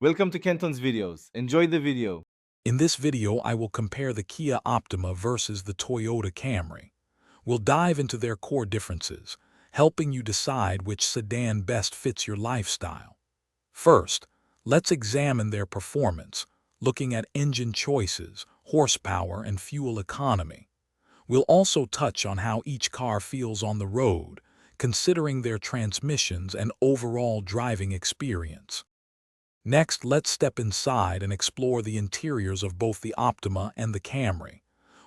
Welcome to Kenton's videos. Enjoy the video. In this video, I will compare the Kia Optima versus the Toyota Camry. We'll dive into their core differences, helping you decide which sedan best fits your lifestyle. First, let's examine their performance, looking at engine choices, horsepower, and fuel economy. We'll also touch on how each car feels on the road, considering their transmissions and overall driving experience. Next, let's step inside and explore the interiors of both the Optima and the Camry.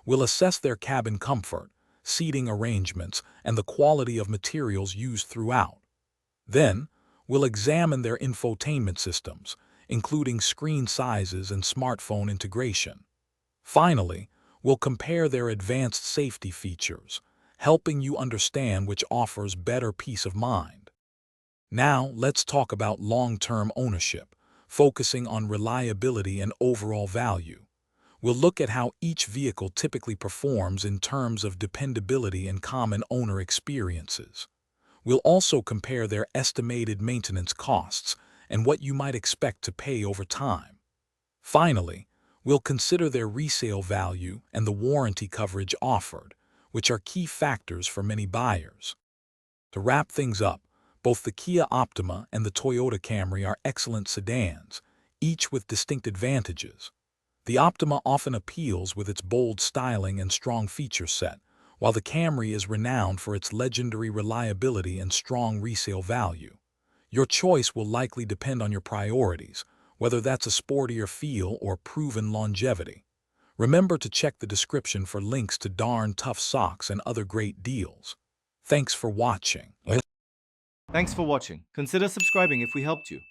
We'll assess their cabin comfort, seating arrangements, and the quality of materials used throughout. Then, we'll examine their infotainment systems, including screen sizes and smartphone integration. Finally, we'll compare their advanced safety features, helping you understand which offers better peace of mind. Now, let's talk about long-term ownership, focusing on reliability and overall value. We'll look at how each vehicle typically performs in terms of dependability and common owner experiences. We'll also compare their estimated maintenance costs and what you might expect to pay over time. Finally, we'll consider their resale value and the warranty coverage offered, which are key factors for many buyers. To wrap things up, both the Kia Optima and the Toyota Camry are excellent sedans, each with distinct advantages. The Optima often appeals with its bold styling and strong feature set, while the Camry is renowned for its legendary reliability and strong resale value. Your choice will likely depend on your priorities, whether that's a sportier feel or proven longevity. Remember to check the description for links to darn tough socks and other great deals. Thanks for watching. Thanks for watching. Consider subscribing if we helped you.